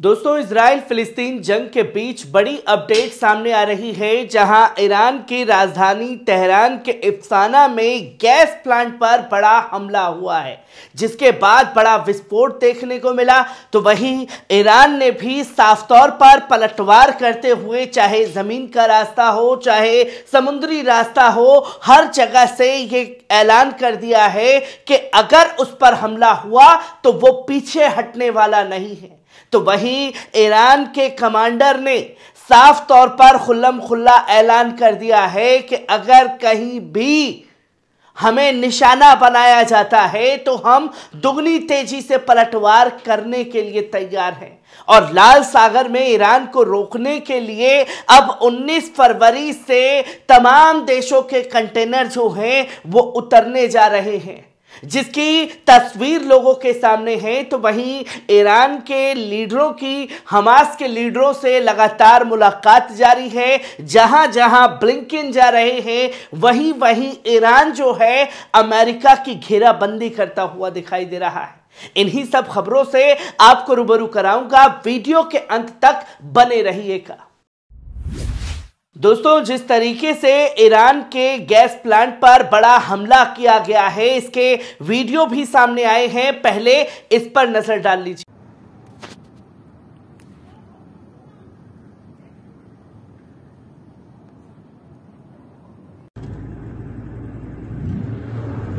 दोस्तों, इजराइल फिलिस्तीन जंग के बीच बड़ी अपडेट सामने आ रही है, जहां ईरान की राजधानी तेहरान के इफ्साना में गैस प्लांट पर बड़ा हमला हुआ है, जिसके बाद बड़ा विस्फोट देखने को मिला। तो वहीं ईरान ने भी साफ तौर पर पलटवार करते हुए, चाहे जमीन का रास्ता हो चाहे समुद्री रास्ता हो, हर जगह से ये ऐलान कर दिया है कि अगर उस पर हमला हुआ तो वो पीछे हटने वाला नहीं है। तो वहीं ईरान के कमांडर ने साफ तौर पर खुल्लम खुल्ला ऐलान कर दिया है कि अगर कहीं भी हमें निशाना बनाया जाता है तो हम दुगनी तेजी से पलटवार करने के लिए तैयार हैं। और लाल सागर में ईरान को रोकने के लिए अब 19 फरवरी से तमाम देशों के कंटेनर जो हैं वो उतरने जा रहे हैं, जिसकी तस्वीर लोगों के सामने है। तो वहीं ईरान के लीडरों की हमास के लीडरों से लगातार मुलाकात जारी है। जहां जहां ब्लिंकन जा रहे हैं, वहीं वहीं ईरान जो है अमेरिका की घेराबंदी करता हुआ दिखाई दे रहा है। इन्हीं सब खबरों से आपको रूबरू कराऊंगा, वीडियो के अंत तक बने रहिएगा। दोस्तों, जिस तरीके से ईरान के गैस प्लांट पर बड़ा हमला किया गया है, इसके वीडियो भी सामने आए हैं। पहले इस पर नजर डाल लीजिए।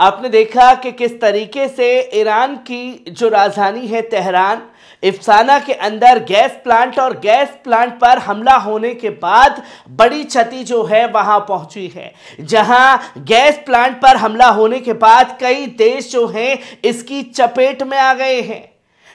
आपने देखा कि किस तरीके से ईरान की जो राजधानी है तेहरान, इफ्साना के अंदर गैस प्लांट और गैस प्लांट पर हमला होने के बाद बड़ी क्षति जो है वहां पहुंची है। जहां गैस प्लांट पर हमला होने के बाद कई देश जो हैं इसकी चपेट में आ गए हैं,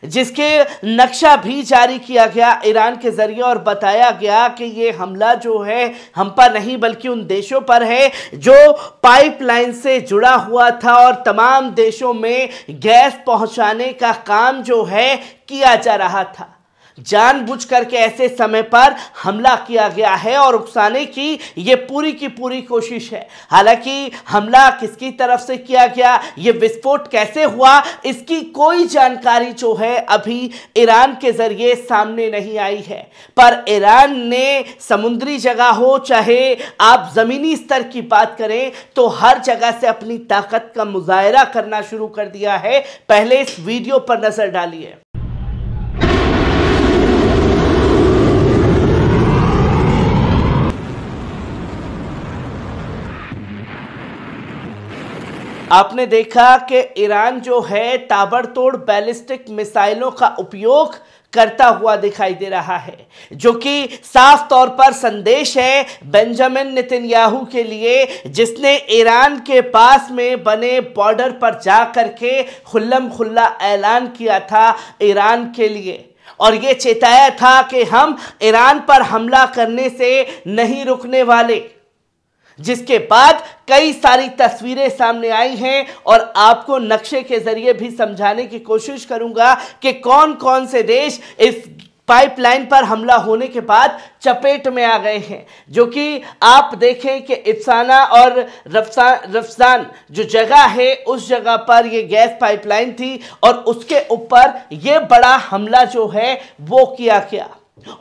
जिसके नक्शा भी जारी किया गया ईरान के जरिए और बताया गया कि ये हमला जो है हम पर नहीं बल्कि उन देशों पर है जो पाइपलाइन से जुड़ा हुआ था और तमाम देशों में गैस पहुंचाने का काम जो है किया जा रहा था। जानबूझ करके ऐसे समय पर हमला किया गया है और उकसाने की ये पूरी की पूरी कोशिश है। हालांकि हमला किसकी तरफ से किया गया, ये विस्फोट कैसे हुआ, इसकी कोई जानकारी जो है अभी ईरान के जरिए सामने नहीं आई है। पर ईरान ने समुद्री जगह हो चाहे आप जमीनी स्तर की बात करें तो हर जगह से अपनी ताकत का मुजाहरा करना शुरू कर दिया है। पहले इस वीडियो पर नजर डालिए। आपने देखा कि ईरान जो है ताबड़तोड़ बैलिस्टिक मिसाइलों का उपयोग करता हुआ दिखाई दे रहा है, जो कि साफ तौर पर संदेश है बेंजामिन नेतन्याहू के लिए, जिसने ईरान के पास में बने बॉर्डर पर जा करके खुल्लम खुल्ला ऐलान किया था ईरान के लिए और ये चेताया था कि हम ईरान पर हमला करने से नहीं रुकने वाले। जिसके बाद कई सारी तस्वीरें सामने आई हैं और आपको नक्शे के जरिए भी समझाने की कोशिश करूंगा कि कौन कौन से देश इस पाइपलाइन पर हमला होने के बाद चपेट में आ गए हैं। जो कि आप देखें कि इफ्साना और रफसान जो जगह है उस जगह पर यह गैस पाइपलाइन थी और उसके ऊपर यह बड़ा हमला जो है वो किया गया।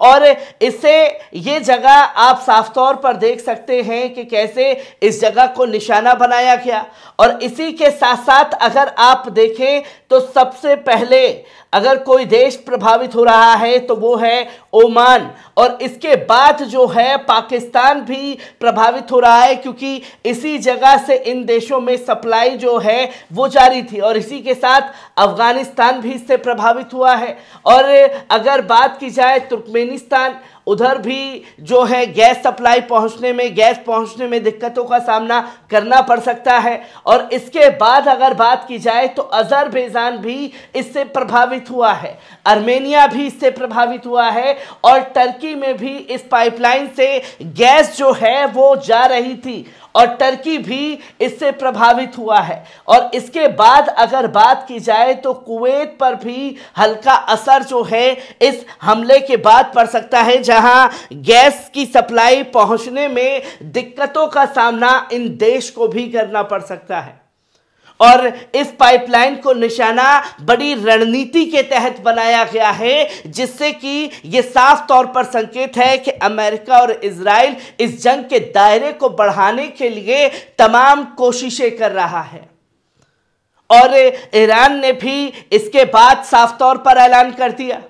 और इससे ये जगह आप साफ तौर पर देख सकते हैं कि कैसे इस जगह को निशाना बनाया गया। और इसी के साथ साथ अगर आप देखें तो सबसे पहले अगर कोई देश प्रभावित हो रहा है तो वो है ओमान, और इसके बाद जो है पाकिस्तान भी प्रभावित हो रहा है, क्योंकि इसी जगह से इन देशों में सप्लाई जो है वो जारी थी। और इसी के साथ अफगानिस्तान भी इससे प्रभावित हुआ है। और अगर बात की जाए तुर्कमेनिस्तान, उधर भी जो है गैस सप्लाई पहुंचने में, गैस पहुंचने में दिक्कतों का सामना करना पड़ सकता है। और इसके बाद अगर बात की जाए तो अजरबैजान भी इससे प्रभावित हुआ है, आर्मेनिया भी इससे प्रभावित हुआ है और टर्की में भी इस पाइपलाइन से गैस जो है वो जा रही थी। और टर्की भी इससे प्रभावित हुआ है। और इसके बाद अगर बात की जाए तो कुवैत पर भी हल्का असर जो है इस हमले के बाद पड़ सकता है, जहां गैस की सप्लाई पहुंचने में दिक्कतों का सामना इन देश को भी करना पड़ सकता है। और इस पाइपलाइन को निशाना बड़ी रणनीति के तहत बनाया गया है, जिससे कि यह साफ तौर पर संकेत है कि अमेरिका और इजराइल इस जंग के दायरे को बढ़ाने के लिए तमाम कोशिशें कर रहा है। और ईरान ने भी इसके बाद साफ तौर पर ऐलान कर दिया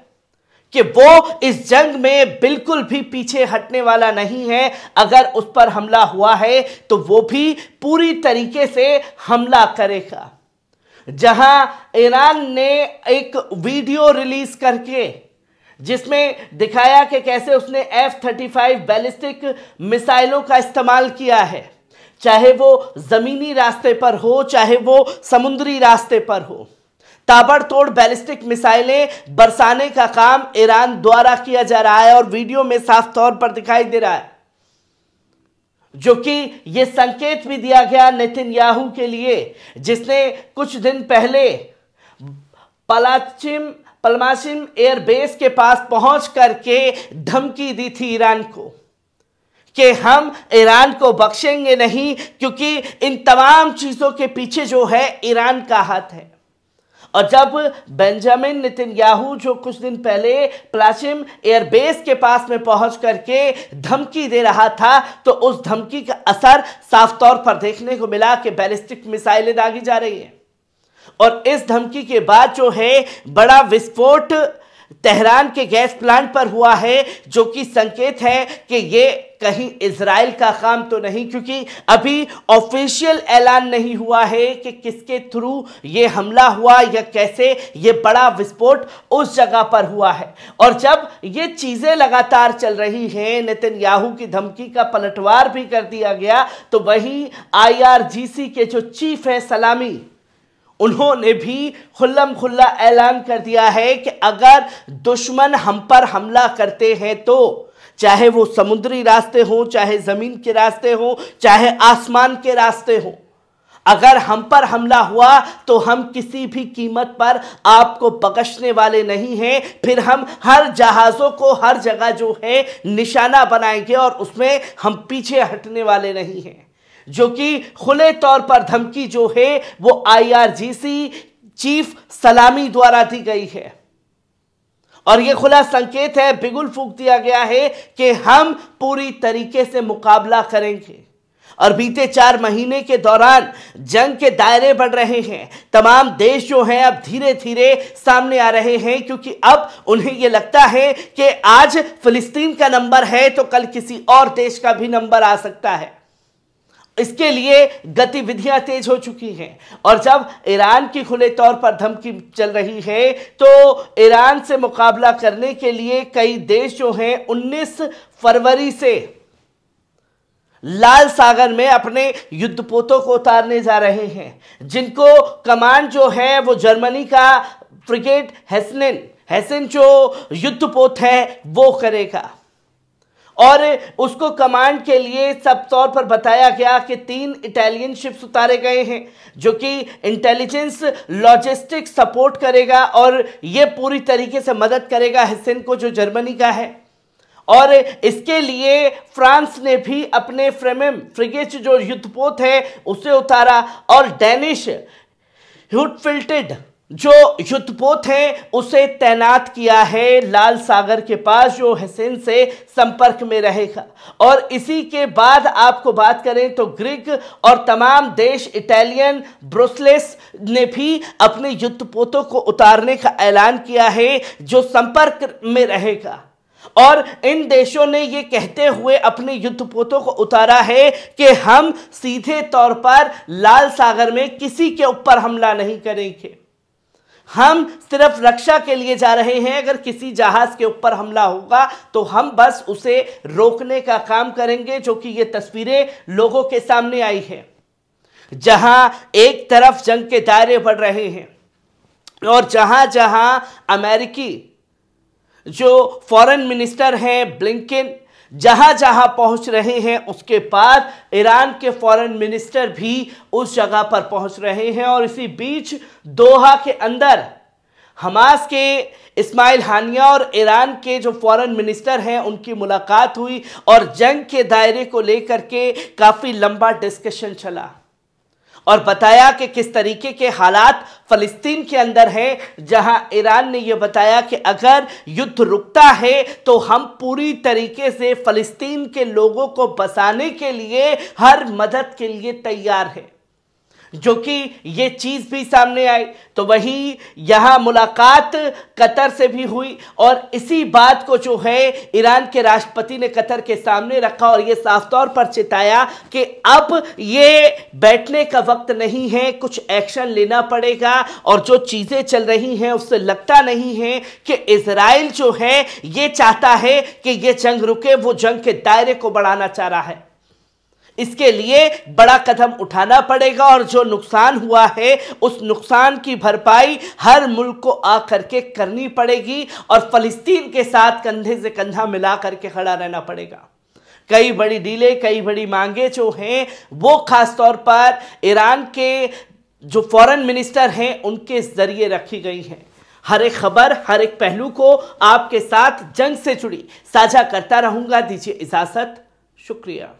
कि वो इस जंग में बिल्कुल भी पीछे हटने वाला नहीं है। अगर उस पर हमला हुआ है तो वो भी पूरी तरीके से हमला करेगा। जहां ईरान ने एक वीडियो रिलीज करके जिसमें दिखाया कि कैसे उसने F-35 बैलिस्टिक मिसाइलों का इस्तेमाल किया है, चाहे वो जमीनी रास्ते पर हो चाहे वो समुद्री रास्ते पर हो। ताबड़तोड़ बैलिस्टिक मिसाइलें बरसाने का काम ईरान द्वारा किया जा रहा है और वीडियो में साफ तौर पर दिखाई दे रहा है, जो कि यह संकेत भी दिया गया नेतन्याहू के लिए, जिसने कुछ दिन पहले पलमाशिम एयरबेस के पास पहुंच करके धमकी दी थी ईरान को कि हम ईरान को बख्शेंगे नहीं, क्योंकि इन तमाम चीजों के पीछे जो है ईरान का हाथ है। और जब बेंजामिन नेतन्याहू जो कुछ दिन पहले पलाशिम एयरबेस के पास में पहुंच करके धमकी दे रहा था, तो उस धमकी का असर साफ तौर पर देखने को मिला कि बैलिस्टिक मिसाइलें दागी जा रही हैं। और इस धमकी के बाद जो है बड़ा विस्फोट तेहरान के गैस प्लांट पर हुआ है, जो कि संकेत है कि ये कहीं इजराइल का काम तो नहीं, क्योंकि अभी ऑफिशियल ऐलान नहीं हुआ है कि किसके थ्रू ये हमला हुआ या कैसे ये बड़ा विस्फोट उस जगह पर हुआ है। और जब ये चीजें लगातार चल रही हैं, नेतन्याहू की धमकी का पलटवार भी कर दिया गया, तो वहीं IRGC के जो चीफ है सलामी, उन्होंने भी खुल्लम खुल्ला ऐलान कर दिया है कि अगर दुश्मन हम पर हमला करते हैं तो चाहे वो समुद्री रास्ते हो, चाहे जमीन के रास्ते हो, चाहे आसमान के रास्ते हो, अगर हम पर हमला हुआ तो हम किसी भी कीमत पर आपको बख्शने वाले नहीं हैं। फिर हम हर जहाज़ों को हर जगह जो है निशाना बनाएंगे और उसमें हम पीछे हटने वाले नहीं हैं। जो कि खुले तौर पर धमकी जो है वो IRGC चीफ सलामी द्वारा दी गई है। और ये खुला संकेत है, बिगुल फूंक दिया गया है कि हम पूरी तरीके से मुकाबला करेंगे। और बीते 4 महीने के दौरान जंग के दायरे बढ़ रहे हैं। तमाम देश जो हैं अब धीरे धीरे सामने आ रहे हैं, क्योंकि अब उन्हें यह लगता है कि आज फिलिस्तीन का नंबर है तो कल किसी और देश का भी नंबर आ सकता है। इसके लिए गतिविधियां तेज हो चुकी हैं। और जब ईरान की खुले तौर पर धमकी चल रही है, तो ईरान से मुकाबला करने के लिए कई देश जो हैं 19 फरवरी से लाल सागर में अपने युद्धपोतों को उतारने जा रहे हैं, जिनको कमांड जो है वो जर्मनी का फ्रिगेट हेसेन जो युद्धपोत है वो करेगा। और उसको कमांड के लिए सब तौर पर बताया गया कि 3 इटालियन शिप्स उतारे गए हैं, जो कि इंटेलिजेंस लॉजिस्टिक सपोर्ट करेगा और ये पूरी तरीके से मदद करेगा हेसेन को, जो जर्मनी का है। और इसके लिए फ्रांस ने भी अपने फ्रिगेट जो युद्धपोत है उसे उतारा, और डेनिश ह्यूटफिल्टेड जो युद्धपोत है उसे तैनात किया है लाल सागर के पास, जो हेसेन से संपर्क में रहेगा। और इसी के बाद आपको बात करें तो ग्रीक और तमाम देश, इटालियन, ब्रुसेल्स ने भी अपने युद्धपोतों को उतारने का ऐलान किया है, जो संपर्क में रहेगा। और इन देशों ने ये कहते हुए अपने युद्धपोतों को उतारा है कि हम सीधे तौर पर लाल सागर में किसी के ऊपर हमला नहीं करेंगे, हम सिर्फ रक्षा के लिए जा रहे हैं। अगर किसी जहाज के ऊपर हमला होगा तो हम बस उसे रोकने का काम करेंगे। जो कि ये तस्वीरें लोगों के सामने आई है, जहां एक तरफ जंग के दायरे बढ़ रहे हैं और जहां जहां अमेरिकी जो फॉरेन मिनिस्टर हैं ब्लिंकन, जहां जहां पहुंच रहे हैं उसके बाद ईरान के फॉरेन मिनिस्टर भी उस जगह पर पहुंच रहे हैं। और इसी बीच दोहा के अंदर हमास के इस्माइल हानिया और ईरान के जो फॉरेन मिनिस्टर हैं उनकी मुलाकात हुई और जंग के दायरे को लेकर के काफी लंबा डिस्कशन चला और बताया कि किस तरीके के हालात फलस्तीन के अंदर हैं, जहां ईरान ने यह बताया कि अगर युद्ध रुकता है तो हम पूरी तरीके से फलस्तीन के लोगों को बचाने के लिए हर मदद के लिए तैयार है, जो कि ये चीज भी सामने आई। तो वहीं यहां मुलाकात कतर से भी हुई और इसी बात को जो है ईरान के राष्ट्रपति ने कतर के सामने रखा और ये साफ तौर पर चिताया कि अब ये बैठने का वक्त नहीं है, कुछ एक्शन लेना पड़ेगा। और जो चीजें चल रही हैं उससे लगता नहीं है कि इजराइल जो है ये चाहता है कि ये जंग रुके, वो जंग के दायरे को बढ़ाना चाह रहा है। इसके लिए बड़ा कदम उठाना पड़ेगा और जो नुकसान हुआ है उस नुकसान की भरपाई हर मुल्क को आकर के करनी पड़ेगी और फलस्तीन के साथ कंधे से कंधा मिला करके खड़ा रहना पड़ेगा। कई बड़ी डीलें, कई बड़ी मांगे जो हैं वो खास तौर पर ईरान के जो फॉरेन मिनिस्टर हैं उनके जरिए रखी गई हैं। हर एक खबर, हर एक पहलू को आपके साथ जंग से जुड़ी साझा करता रहूंगा। दीजिए इजाजत, शुक्रिया।